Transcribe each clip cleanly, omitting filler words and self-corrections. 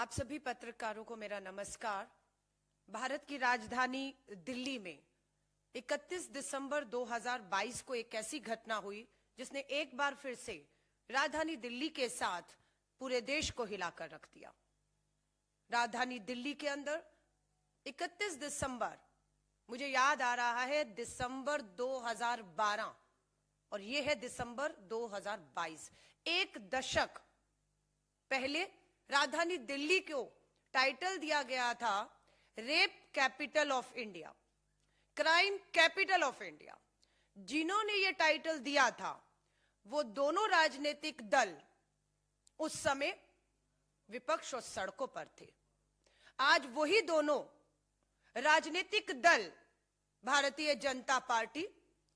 आप सभी पत्रकारों को मेरा नमस्कार। भारत की राजधानी दिल्ली में 31 दिसंबर 2022 को एक ऐसी घटना हुई जिसने एक बार फिर से राजधानी दिल्ली के साथ पूरे देश को हिलाकर रख दिया। राजधानी दिल्ली के अंदर 31 दिसंबर, मुझे याद आ रहा है, दिसंबर 2012 और यह है दिसंबर 2022। एक दशक पहले राजधानी दिल्ली को टाइटल दिया गया था rape capital of India, crime capital of India. जिन्होंने ये टाइटल दिया था वो दोनों राजनीतिक दल उस समय विपक्ष और सड़कों पर थे। आज वही दोनों राजनीतिक दल भारतीय जनता पार्टी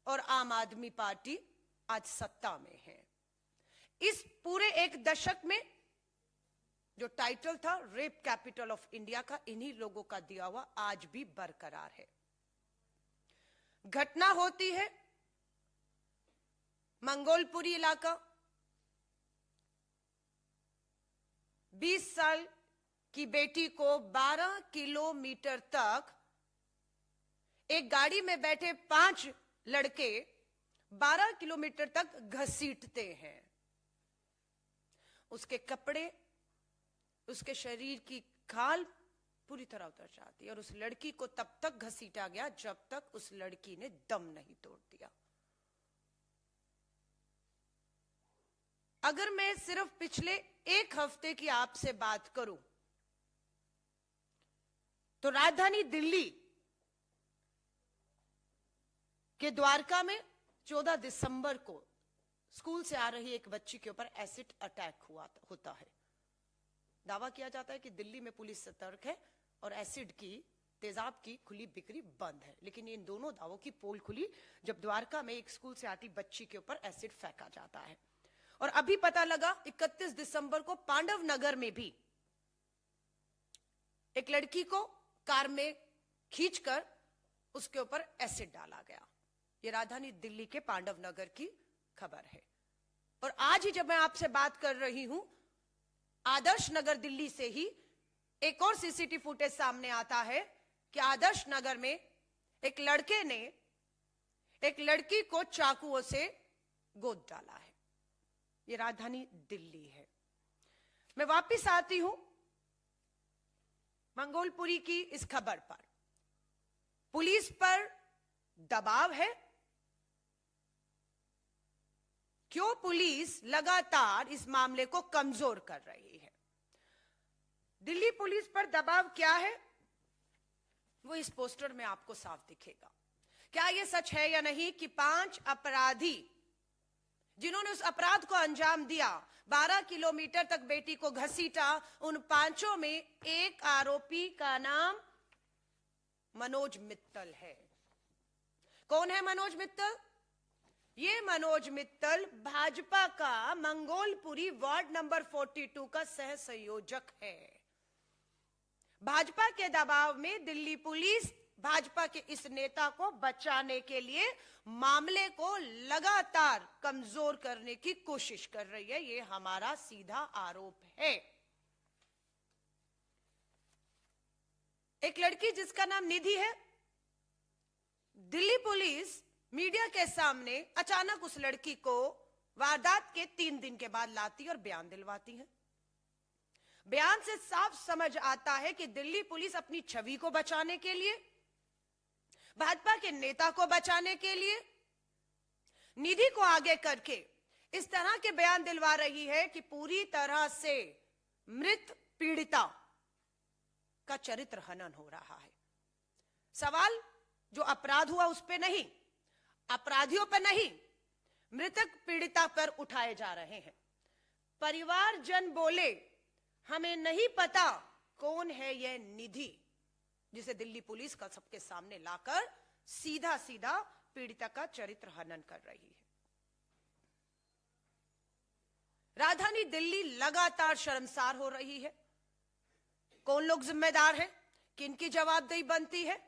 और आम आदमी पार्टी आज सत्ता में है। इस पूरे एक दशक में जो टाइटल था रेप कैपिटल ऑफ इंडिया का, इन्हीं लोगों का दिया हुआ आज भी बरकरार है। घटना होती है मंगोलपुरी इलाका। 20 साल की बेटी को 12 किलोमीटर तक एक गाड़ी में बैठे 5 लड़के 12 किलोमीटर तक घसीटते हैं। उसके कपड़े, उसके शरीर की खाल पूरी तरह उतर जाती है और उस लड़की को तब तक घसीटा गया जब तक उस लड़की ने दम नहीं तोड़ दिया। अगर मैं सिर्फ पिछले एक हफ्ते की आपसे बात करूं तो राजधानी दिल्ली के द्वारका में 14 दिसंबर को स्कूल से आ रही एक बच्ची के ऊपर एसिड अटैक होता है। दावा किया जाता है कि दिल्ली में पुलिस सतर्क है और एसिड की, तेजाब की खुली बिक्री बंद है, लेकिन इन दोनों दावों की पोल खुली जब द्वारका में एक स्कूल से आती बच्ची के ऊपर एसिड फेंका जाता है। और अभी पता लगा 31 दिसंबर को पांडव नगर में भी एक लड़की को कार में खींचकर उसके ऊपर एसिड डाला गया। यह राजधानी दिल्ली के पांडव नगर की खबर है। और आज ही जब मैं आपसे बात कर रही हूं, आदर्श नगर दिल्ली से ही एक और सीसीटीवी फुटेज सामने आता है कि आदर्श नगर में एक लड़के ने एक लड़की को चाकुओं से गोद डाला है। यह राजधानी दिल्ली है। मैं वापस आती हूं मंगोलपुरी की इस खबर पर। पुलिस पर दबाव है। क्यों पुलिस लगातार इस मामले को कमजोर कर रही है? दिल्ली पुलिस पर दबाव क्या है वो इस पोस्टर में आपको साफ दिखेगा। क्या यह सच है या नहीं कि 5 अपराधी जिन्होंने उस अपराध को अंजाम दिया, 12 किलोमीटर तक बेटी को घसीटा, उन 5 में एक आरोपी का नाम मनोज मित्तल है। कौन है मनोज मित्तल? ये मनोज मित्तल भाजपा का मंगोलपुरी वार्ड नंबर 42 का सह संयोजक है। भाजपा के दबाव में दिल्ली पुलिस भाजपा के इस नेता को बचाने के लिए मामले को लगातार कमजोर करने की कोशिश कर रही है। ये हमारा सीधा आरोप है। एक लड़की जिसका नाम निधि है, दिल्ली पुलिस मीडिया के सामने अचानक उस लड़की को वारदात के 3 दिन के बाद लाती और बयान दिलवाती है। बयान से साफ समझ आता है कि दिल्ली पुलिस अपनी छवि को बचाने के लिए, भाजपा के नेता को बचाने के लिए निधि को आगे करके इस तरह के बयान दिलवा रही है कि पूरी तरह से मृत पीड़िता का चरित्र हनन हो रहा है। सवाल जो अपराध हुआ उस पे नहीं, अपराधियों पर नहीं, मृतक पीड़िता पर उठाए जा रहे हैं। परिवारजन बोले हमें नहीं पता कौन है यह निधि जिसे दिल्ली पुलिस का सबके सामने लाकर सीधा सीधा पीड़िता का चरित्र हनन कर रही है। राजधानी दिल्ली लगातार शर्मसार हो रही है। कौन लोग जिम्मेदार हैं? किनकी जवाबदेही बनती है?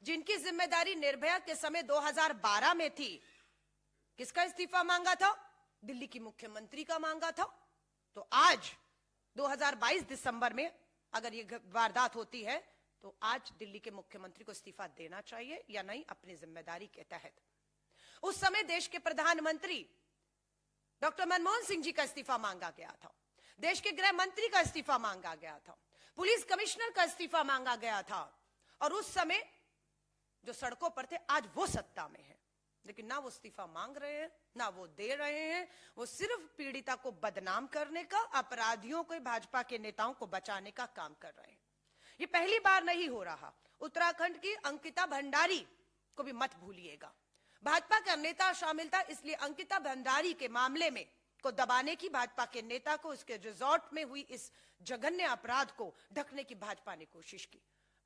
जिनकी जिम्मेदारी निर्भया के समय 2012 में थी, किसका इस्तीफा मांगा था? दिल्ली की मुख्यमंत्री का मांगा था। तो आज 2022 दिसंबर में अगर ये वारदात होती है तो आज दिल्ली के मुख्यमंत्री को इस्तीफा देना चाहिए या नहीं अपनी जिम्मेदारी के तहत। उस समय देश के प्रधानमंत्री डॉक्टर मनमोहन सिंह जी का इस्तीफा मांगा गया था, देश के गृह मंत्री का इस्तीफा मांगा गया था, पुलिस कमिश्नर का इस्तीफा मांगा गया था, और उस समय जो सड़कों पर थे आज वो सत्ता में है, लेकिन ना वो इस्तीफा मांग रहे हैं ना वो दे रहे हैं। वो सिर्फ पीड़िता को बदनाम करने का, अपराधियों को, भाजपा के नेताओं को बचाने का काम कर रहे हैं। ये पहली बार नहीं हो रहा। उत्तराखंड की अंकिता भंडारी को भी मत भूलिएगा, भाजपा का नेता शामिल था, इसलिए अंकिता भंडारी के मामले में को दबाने की, भाजपा के नेता को उसके रिजॉर्ट में हुई इस जघन्य अपराध को ढकने की भाजपा ने कोशिश की।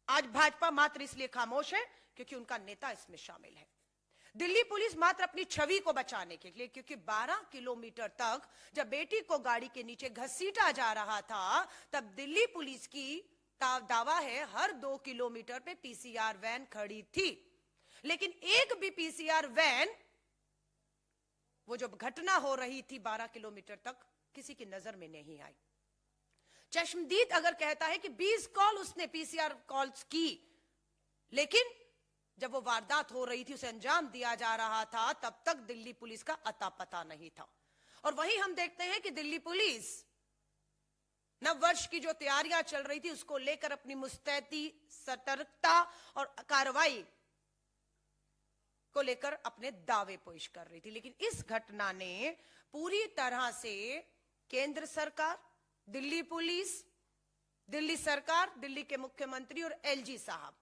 आज भाजपा मात्र इसलिए खामोश है क्योंकि उनका नेता इसमें शामिल है। दिल्ली पुलिस मात्र अपनी छवि को बचाने के लिए, क्योंकि 12 किलोमीटर तक जब बेटी को गाड़ी के नीचे घसीटा जा रहा था, तब दिल्ली पुलिस की दावा है हर 2 किलोमीटर पे पीसीआर वैन खड़ी थी, लेकिन एक भी पीसीआर वैन, वो जो घटना हो रही थी 12 किलोमीटर तक, किसी की नजर में नहीं आई। चश्मदीद अगर कहता है कि 20 कॉल उसने पीसीआर कॉल्स की, लेकिन जब वो वारदात हो रही थी, उसे अंजाम दिया जा रहा था, तब तक दिल्ली पुलिस का अता पता नहीं था। और वहीं हम देखते हैं कि दिल्ली पुलिस नववर्ष की जो तैयारियां चल रही थी उसको लेकर अपनी मुस्तैदी, सतर्कता और कार्रवाई को लेकर अपने दावे पेश कर रही थी। लेकिन इस घटना ने पूरी तरह से केंद्र सरकार, दिल्ली पुलिस, दिल्ली सरकार, दिल्ली के मुख्यमंत्री और एलजी साहब,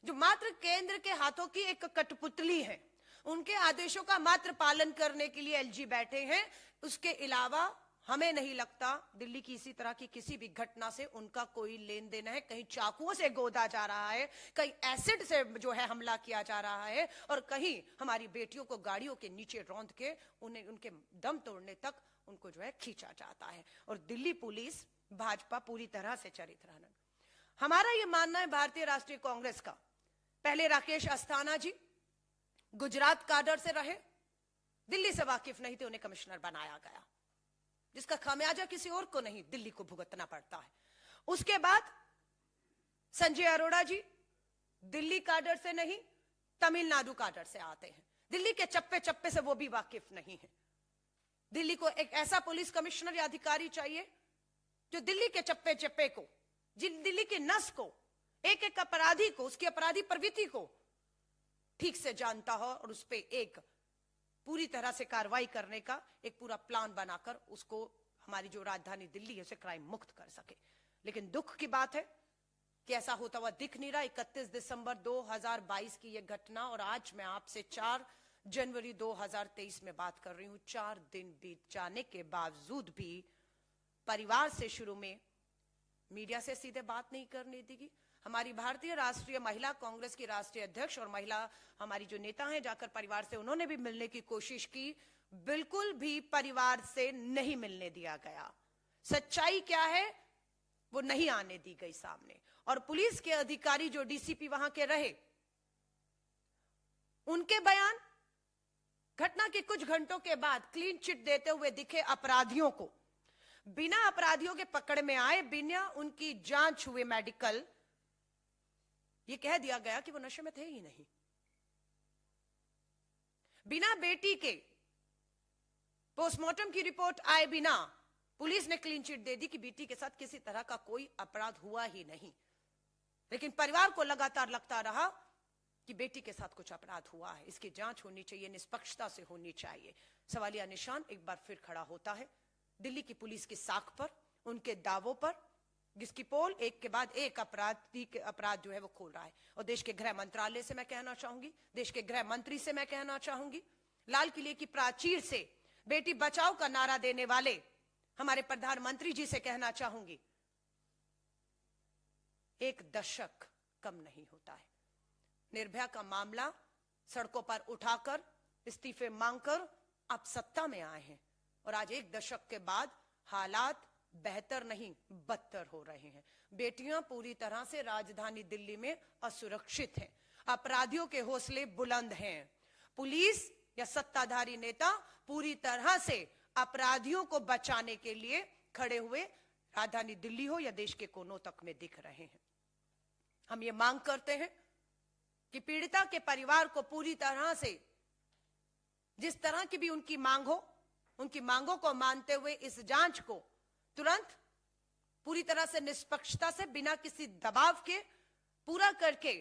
जो मात्र केंद्र के हाथों की एक कठपुतली है, उनके आदेशों का मात्र पालन करने के लिए एलजी बैठे हैं। उसके अलावा हमें नहीं लगता दिल्ली की इसी तरह की किसी भी घटना से उनका कोई लेन देन है। कहीं चाकुओं से गोदा जा रहा है, कहीं एसिड से जो है हमला किया जा रहा है, और कहीं हमारी बेटियों को गाड़ियों के नीचे रौंद के उन्हें उनके दम तोड़ने तक उनको जो है खींचा जाता है। और दिल्ली पुलिस, भाजपा पूरी तरह से चरित्रहीन। हमारा यह मानना है, भारतीय राष्ट्रीय कांग्रेस का, पहले राकेश अस्थाना जी गुजरात काडर से रहे, दिल्ली से वाकिफ नहीं थे, उन्हें कमिश्नर बनाया गया, जिसका खामियाजा किसी और को नहीं, दिल्ली को भुगतना पड़ता है। उसके बाद संजय अरोड़ा जी दिल्ली काडर से नहीं, तमिलनाडु काडर से आते हैं, दिल्ली के चप्पे चप्पे से वो भी वाकिफ नहीं है। दिल्ली को एक ऐसा पुलिस कमिश्नर या अधिकारी चाहिए जो दिल्ली के चप्पे चप्पे को, दिल्ली की नस को, एक एक अपराधी को, उसकी अपराधी प्रवृत्ति को ठीक से जानता हो और उस पर एक पूरी तरह से कार्रवाई करने का एक पूरा प्लान बनाकर उसको, हमारी जो राजधानी दिल्ली है, उसे क्राइम मुक्त कर सके। लेकिन दुख की बात है कि ऐसा होता हुआ दिख नहीं रहा। 31 दिसंबर 2022 की यह घटना, और आज मैं आपसे 4 जनवरी 2023 में बात कर रही हूं। 4 दिन बीत जाने के बावजूद भी परिवार से शुरू में मीडिया से सीधे बात नहीं करने दी। हमारी भारतीय राष्ट्रीय महिला कांग्रेस की राष्ट्रीय अध्यक्ष और महिला हमारी जो नेता हैं, जाकर परिवार से उन्होंने भी मिलने की कोशिश की, बिल्कुल भी परिवार से नहीं मिलने दिया गया। सच्चाई क्या है वो नहीं आने दी गई सामने। और पुलिस के अधिकारी जो डीसीपी वहां के रहे, उनके बयान घटना के कुछ घंटों के बाद क्लीन चिट देते हुए दिखे अपराधियों को, बिना अपराधियों के पकड़ में आए, बिना उनकी जांच हुए मेडिकल, ये कह दिया गया कि वो नशे में थे ही नहीं। बिना बेटी के पोस्टमार्टम की रिपोर्ट आए बिना पुलिस ने क्लीन चिट दे दी कि बेटी के साथ किसी तरह का कोई अपराध हुआ ही नहीं। लेकिन परिवार को लगातार लगता रहा कि बेटी के साथ कुछ अपराध हुआ है, इसकी जांच होनी चाहिए, निष्पक्षता से होनी चाहिए। सवालिया निशान एक बार फिर खड़ा होता है दिल्ली की पुलिस की साख पर, उनके दावों पर, जिसकी पोल एक के बाद एक अपराध जो है वो खोल रहा है। और देश के गृह मंत्रालय से मैं कहना चाहूंगी, देश के गृह मंत्री से मैं कहना चाहूंगी, लाल किले की प्राचीर से बेटी बचाओ का नारा देने वाले हमारे प्रधानमंत्री जी से कहना चाहूंगी, 1 दशक कम नहीं होता है। निर्भया का मामला सड़कों पर उठाकर, इस्तीफे मांगकर आप सत्ता में आए हैं, और आज 1 दशक के बाद हालात बेहतर नहीं बदतर हो रहे हैं। बेटियां पूरी तरह से राजधानी दिल्ली में असुरक्षित हैं, अपराधियों के हौसले बुलंद हैं। पुलिस या सत्ताधारी नेता पूरी तरह से अपराधियों को बचाने के लिए खड़े हुए राजधानी दिल्ली हो या देश के कोनों तक में दिख रहे हैं। हम ये मांग करते हैं कि पीड़िता के परिवार को पूरी तरह से, जिस तरह की भी उनकी मांग हो, उनकी मांगों को मानते हुए इस जांच को तुरंत पूरी तरह से निष्पक्षता से, बिना किसी दबाव के पूरा करके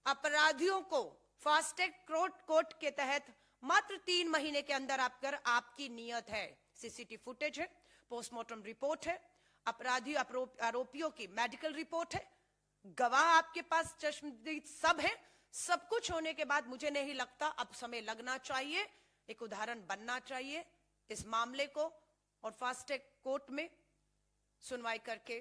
अपराधियों को फास्ट ट्रैक कोर्ट के तहत मात्र 3 महीने के अंदर अगर आपकी नियत है, सीसीटीवी फुटेज है, पोस्टमार्टम रिपोर्ट है, अपराधी आरोपियों की मेडिकल रिपोर्ट है, गवाह आपके पास चश्मदीद सब है, सब कुछ होने के बाद मुझे नहीं लगता अब समय लगना चाहिए, एक उदाहरण बनना चाहिए इस मामले को और फास्ट ट्रैक कोर्ट में सुनवाई करके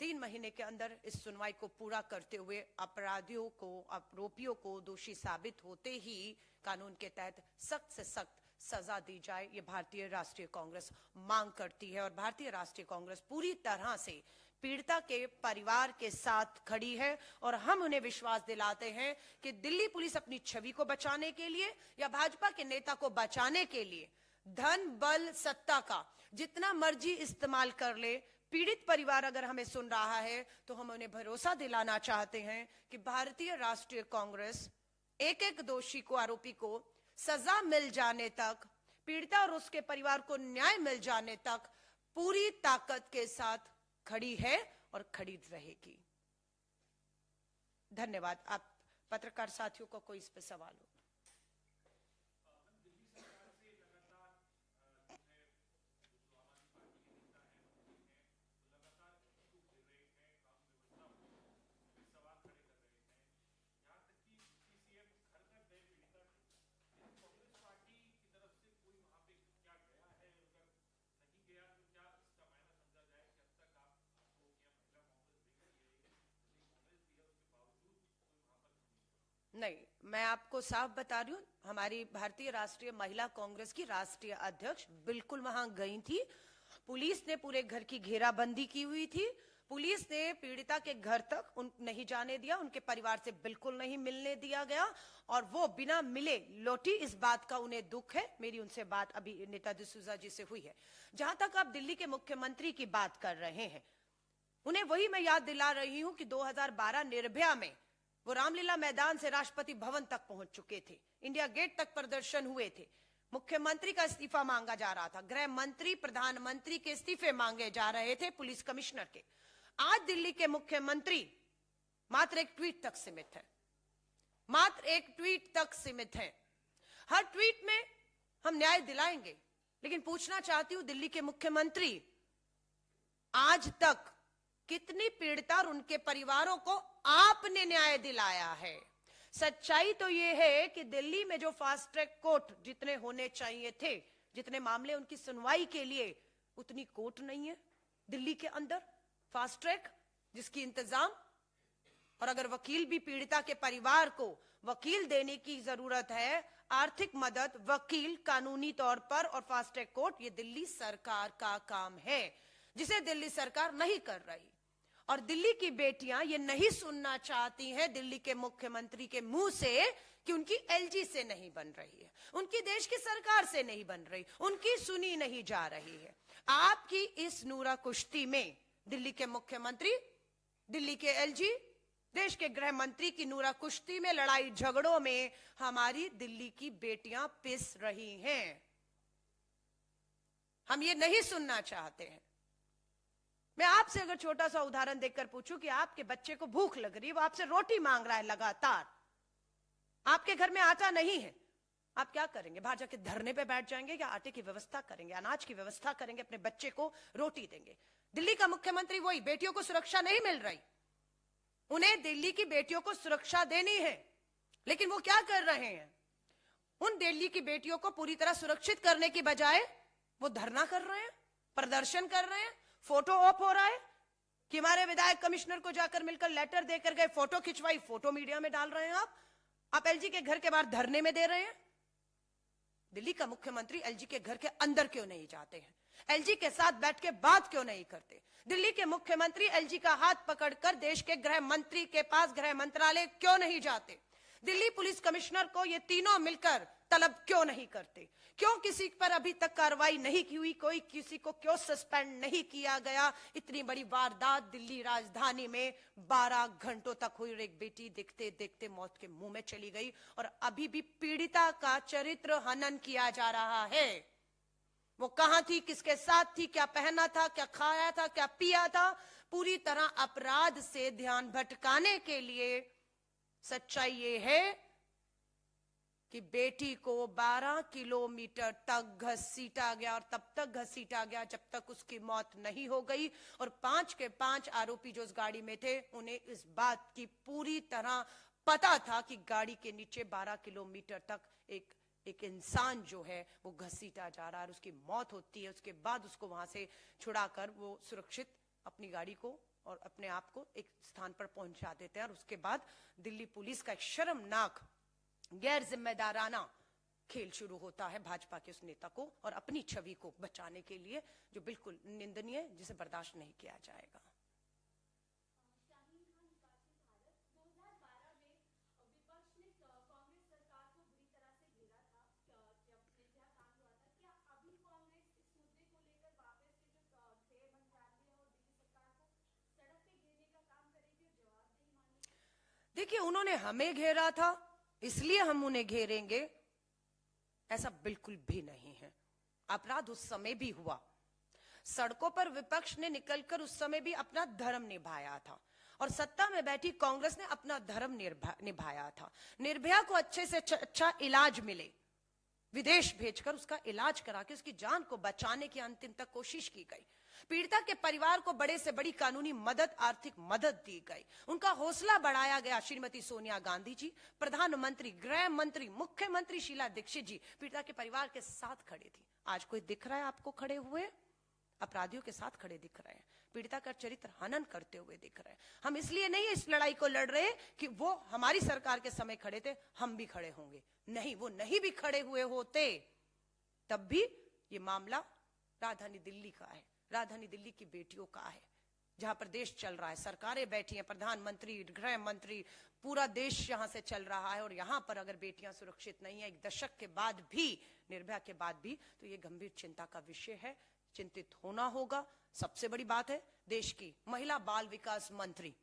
3 महीने के अंदर इस सुनवाई को पूरा करते हुए अपराधियों को, आरोपियों को दोषी साबित होते ही कानून के तहत सख्त से सख्त सजा दी जाए, ये भारतीय राष्ट्रीय कांग्रेस मांग करती है। और भारतीय राष्ट्रीय कांग्रेस पूरी तरह से पीड़िता के परिवार के साथ खड़ी है और हम उन्हें विश्वास दिलाते हैं कि दिल्ली पुलिस अपनी छवि को बचाने के लिए या भाजपा के नेता को बचाने के लिए धन, बल, सत्ता का जितना मर्जी इस्तेमाल कर ले, पीड़ित परिवार अगर हमें सुन रहा है तो हम उन्हें भरोसा दिलाना चाहते हैं कि भारतीय राष्ट्रीय कांग्रेस एक एक दोषी को, आरोपी को सजा मिल जाने तक, पीड़िता और उसके परिवार को न्याय मिल जाने तक पूरी ताकत के साथ खड़ी है और खड़ी रहेगी। धन्यवाद। आप पत्रकार साथियों को कोई इस पे सवाल हो? नहीं, मैं आपको साफ बता रही हूं, हमारी भारतीय राष्ट्रीय महिला कांग्रेस की राष्ट्रीय अध्यक्ष बिल्कुल वहां गई थी। पुलिस ने पूरे घर की घेराबंदी की हुई थी। पुलिस ने पीड़िता के घर तक नहीं जाने दिया, उनके परिवार से बिल्कुल नहीं मिलने दिया गया और वो बिना मिले लौटी। इस बात का उन्हें दुख है। मेरी उनसे बात अभी नेता डिसूजा जी से हुई है। जहां तक आप दिल्ली के मुख्यमंत्री की बात कर रहे हैं, उन्हें वही मैं याद दिला रही हूं कि 2012 निर्भया में वो रामलीला मैदान से राष्ट्रपति भवन तक पहुंच चुके थे, इंडिया गेट तक प्रदर्शन हुए थे, मुख्यमंत्री का इस्तीफा मांगा जा रहा था, गृह मंत्री, प्रधानमंत्री के इस्तीफे मांगे जा रहे थे, पुलिस कमिश्नर के। आज दिल्ली के मुख्यमंत्री मात्र एक ट्वीट तक सीमित है, मात्र एक ट्वीट तक सीमित है। हर ट्वीट में हम न्याय दिलाएंगे, लेकिन पूछना चाहती हूं दिल्ली के मुख्यमंत्री, आज तक कितनी पीड़िता और उनके परिवारों को आपने न्याय दिलाया है? सच्चाई तो यह है कि दिल्ली में जो फास्ट ट्रैक कोर्ट जितने होने चाहिए थे, जितने मामले उनकी सुनवाई के लिए, उतनी कोर्ट नहीं है दिल्ली के अंदर फास्ट ट्रैक जिसकी इंतजाम। और अगर वकील भी पीड़िता के परिवार को वकील देने की जरूरत है, आर्थिक मदद, वकील, कानूनी तौर पर और फास्ट ट्रैक कोर्ट, ये दिल्ली सरकार का काम है जिसे दिल्ली सरकार नहीं कर रही। और दिल्ली की बेटियां ये नहीं सुनना चाहती हैं दिल्ली के मुख्यमंत्री के मुंह से कि उनकी एलजी से नहीं बन रही है, उनकी देश की सरकार से नहीं बन रही, उनकी सुनी नहीं जा रही है। आपकी इस नूरा कुश्ती में दिल्ली के मुख्यमंत्री, दिल्ली के एलजी, देश के गृह मंत्री की नूरा कुश्ती में, लड़ाई झगड़ों में हमारी दिल्ली की बेटियां पिस रही हैं। हम ये नहीं सुनना चाहते हैं। मैं आपसे अगर छोटा सा उदाहरण देकर पूछूं कि आपके बच्चे को भूख लग रही है, वो आपसे रोटी मांग रहा है लगातार, आपके घर में आटा नहीं है, आप क्या करेंगे? बाहर जाके धरने पे बैठ जाएंगे या आटे की व्यवस्था करेंगे, अनाज की व्यवस्था करेंगे, अपने बच्चे को रोटी देंगे? दिल्ली का मुख्यमंत्री वही, बेटियों को सुरक्षा नहीं मिल रही, उन्हें दिल्ली की बेटियों को सुरक्षा देनी है, लेकिन वो क्या कर रहे हैं? उन दिल्ली की बेटियों को पूरी तरह सुरक्षित करने की बजाय वो धरना कर रहे हैं, प्रदर्शन कर रहे हैं, फोटो ऑफ हो रहा है कि हमारे विधायक कमिश्नर को जाकर मिलकर लेटर देकर गए, फोटो खिंचवाई, फोटो मीडिया में डाल रहे हैं। आप एलजी के घर के बाहर धरने में दे रहे हैं। दिल्ली का मुख्यमंत्री एलजी के घर के अंदर क्यों नहीं जाते हैं? एलजी के साथ बैठ के बात क्यों नहीं करते? दिल्ली के मुख्यमंत्री एलजी का हाथ पकड़कर देश के गृह मंत्री के पास गृह मंत्रालय क्यों नहीं जाते? दिल्ली पुलिस कमिश्नर को ये तीनों मिलकर तलब क्यों नहीं करते? क्यों किसी पर अभी तक कार्रवाई नहीं की हुई? कोई किसी को क्यों सस्पेंड नहीं किया गया? इतनी बड़ी वारदात दिल्ली राजधानी में 12 घंटों तक हुई और एक बेटी देखते देखते मौत के मुंह में चली गई और अभी भी पीड़िता का चरित्र हनन किया जा रहा है। वो कहां थी, किसके साथ थी, क्या पहना था, क्या खाया था, क्या पिया था? पूरी तरह अपराध से ध्यान भटकाने के लिए सच्चाई ये है कि बेटी को 12 किलोमीटर तक घसीटा गया और तब तक घसीटा गया जब तक उसकी मौत नहीं हो गई। और 5 के 5 आरोपी जो उस गाड़ी में थे, उन्हें इस बात की पूरी तरह पता था कि गाड़ी के नीचे 12 किलोमीटर तक एक इंसान जो है वो घसीटा जा रहा है और उसकी मौत होती है। उसके बाद उसको वहां से छुड़ाकर वो सुरक्षित अपनी गाड़ी को और अपने आप को एक स्थान पर पहुंचा देते हैं। और उसके बाद दिल्ली पुलिस का एक शर्मनाक गैर जिम्मेदाराना खेल शुरू होता है भाजपा के उस नेता को और अपनी छवि को बचाने के लिए, जो बिल्कुल निंदनीय, जिसे बर्दाश्त नहीं किया जाएगा। देखिए, उन्होंने हमें घेरा था इसलिए हम उन्हें घेरेंगे, ऐसा बिल्कुल भी नहीं है। अपराध उस समय भी हुआ, सड़कों पर विपक्ष ने निकलकर उस समय भी अपना धर्म निभाया था और सत्ता में बैठी कांग्रेस ने अपना धर्म निभाया था। निर्भया को अच्छे से अच्छा इलाज मिले, विदेश भेजकर उसका इलाज करा के उसकी जान को बचाने की अंतिम तक कोशिश की गई। पीड़िता के परिवार को बड़े से बड़ी कानूनी मदद, आर्थिक मदद दी गई। उनका हौसला बढ़ाया गया। श्रीमती सोनिया गांधी जी, प्रधानमंत्री, गृह मंत्री, मुख्यमंत्री शीला दीक्षित जी पीड़िता के परिवार के साथ खड़े थी। आज कोई दिख रहा है आपको खड़े हुए? अपराधियों के साथ खड़े दिख रहे हैं, पीड़िता का चरित्र हनन करते हुए दिख रहे हैं। हम इसलिए नहीं इस लड़ाई को लड़ रहे कि वो हमारी सरकार के समय खड़े थे, हम भी खड़े होंगे। नहीं, वो नहीं भी खड़े हुए होते तब भी ये मामला राजधानी दिल्ली का है, राजधानी दिल्ली की बेटियों का है, जहां पर देश चल रहा है, सरकारें बैठी हैं, प्रधानमंत्री, गृह मंत्री, पूरा देश यहां से चल रहा है। और यहां पर अगर बेटियां सुरक्षित नहीं है, एक दशक के बाद भी, निर्भया के बाद भी, तो ये गंभीर चिंता का विषय है। चिंतित होना होगा। सबसे बड़ी बात है, देश की महिला बाल विकास मंत्री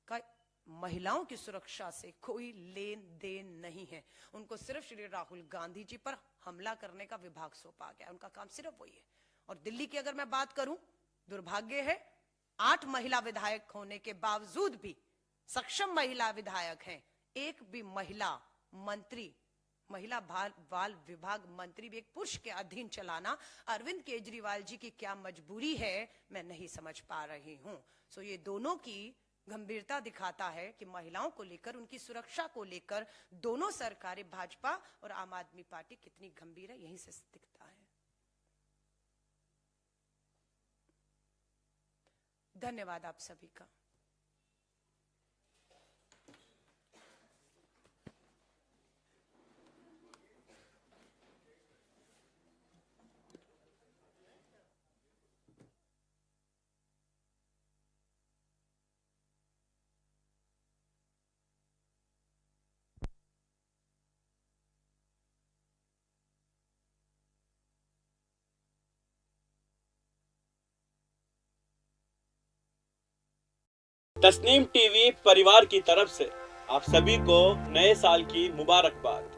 का महिलाओं की सुरक्षा से कोई लेन देन नहीं है। उनको सिर्फ श्री राहुल गांधी जी पर हमला करने का विभाग सौंपा गया, उनका काम सिर्फ वही है। और दिल्ली की अगर मैं बात करूं, दुर्भाग्य है 8 महिला विधायक होने के बावजूद भी, सक्षम महिला विधायक हैं, एक भी महिला मंत्री, महिला बाल विभाग मंत्री भी एक पुरुष के अधीन चलाना अरविंद केजरीवाल जी की क्या मजबूरी है, मैं नहीं समझ पा रही हूं। सो ये दोनों की गंभीरता दिखाता है कि महिलाओं को लेकर, उनकी सुरक्षा को लेकर दोनों सरकारें, भाजपा और आम आदमी पार्टी, कितनी गंभीर है, यहीं से दिखता है। धन्यवाद आप सभी का। तस्नीम टीवी परिवार की तरफ से आप सभी को नए साल की मुबारकबाद।